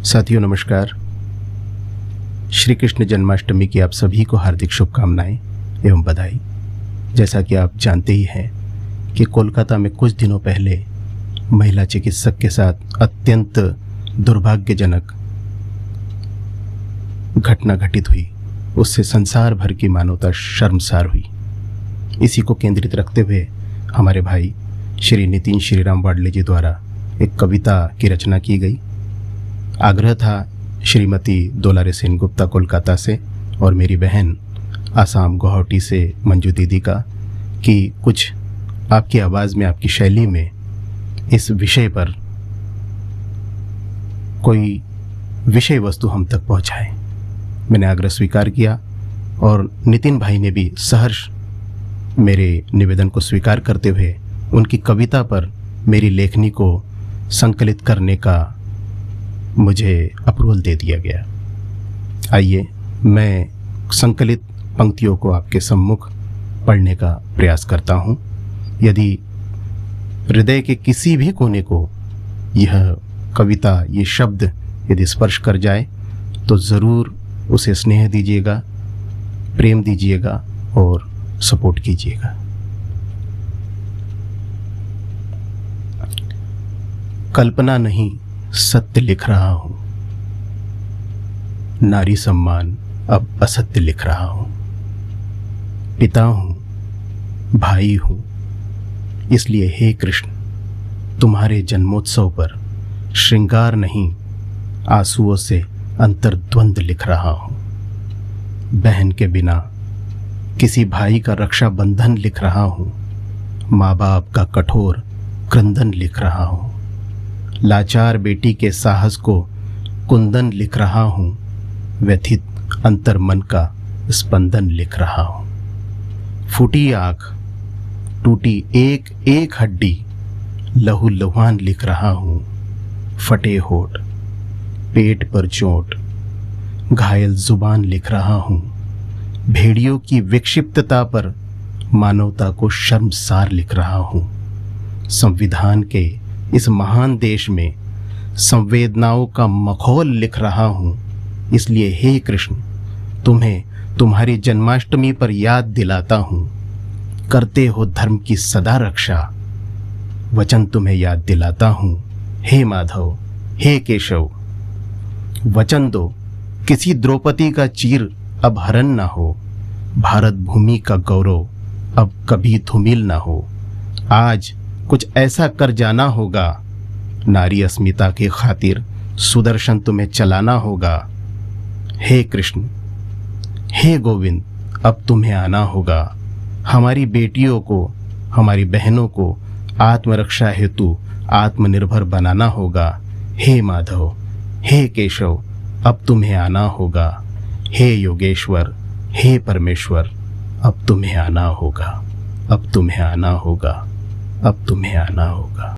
साथियों नमस्कार। श्री कृष्ण जन्माष्टमी की आप सभी को हार्दिक शुभकामनाएं एवं बधाई। जैसा कि आप जानते ही हैं कि कोलकाता में कुछ दिनों पहले महिला चिकित्सक के साथ अत्यंत दुर्भाग्यजनक घटना घटित हुई। उससे संसार भर की मानवता शर्मसार हुई। इसी को केंद्रित रखते हुए हमारे भाई श्री नितिन श्रीराम वाडले जी द्वारा एक कविता की रचना की गई। आग्रह था श्रीमती दुलारे सेन गुप्ता कोलकाता से और मेरी बहन आसाम गुवाहाटी से मंजू दीदी का कि कुछ आपकी आवाज़ में, आपकी शैली में इस विषय पर कोई विषय वस्तु हम तक पहुंचाए। मैंने आग्रह स्वीकार किया और नितिन भाई ने भी सहर्ष मेरे निवेदन को स्वीकार करते हुए उनकी कविता पर मेरी लेखनी को संकलित करने का मुझे अप्रूवल दे दिया गया। आइए मैं संकलित पंक्तियों को आपके सम्मुख पढ़ने का प्रयास करता हूँ। यदि हृदय के किसी भी कोने को यह कविता, ये शब्द यदि स्पर्श कर जाए तो ज़रूर उसे स्नेह दीजिएगा, प्रेम दीजिएगा और सपोर्ट कीजिएगा। कल्पना नहीं सत्य लिख रहा हूं, नारी सम्मान अब असत्य लिख रहा हूं। पिता हूं, भाई हूं, इसलिए हे कृष्ण तुम्हारे जन्मोत्सव पर श्रृंगार नहीं आंसुओं से अंतर्द्वंद लिख रहा हूं। बहन के बिना किसी भाई का रक्षा बंधन लिख रहा हूं। माँ बाप का कठोर क्रंदन लिख रहा हूं। लाचार बेटी के साहस को कुंदन लिख रहा हूं। व्यथित अंतर मन का स्पंदन लिख रहा हूं। फूटी आंख, टूटी एक एक हड्डी, लहू लुहान लिख रहा हूं। फटे होठ, पेट पर चोट, घायल जुबान लिख रहा हूं। भेड़ियों की विक्षिप्तता पर मानवता को शर्मसार लिख रहा हूं। संविधान के इस महान देश में संवेदनाओं का मखौल लिख रहा हूं। इसलिए हे कृष्ण तुम्हें तुम्हारी जन्माष्टमी पर याद दिलाता हूं। करते हो धर्म की सदा रक्षा, वचन तुम्हें याद दिलाता हूं। हे माधव, हे केशव, वचन दो किसी द्रौपदी का चीर अब हरण ना हो। भारत भूमि का गौरव अब कभी धूमिल ना हो। आज कुछ ऐसा कर जाना होगा, नारी अस्मिता के खातिर सुदर्शन तुम्हें चलाना होगा। हे कृष्ण, हे गोविंद, अब तुम्हें आना होगा। हमारी बेटियों को, हमारी बहनों को आत्मरक्षा हेतु आत्मनिर्भर बनाना होगा। हे माधव, हे केशव, अब तुम्हें आना होगा। हे योगेश्वर, हे परमेश्वर, अब तुम्हें आना होगा। अब तुम्हें आना होगा। अब तुम्हें आना होगा।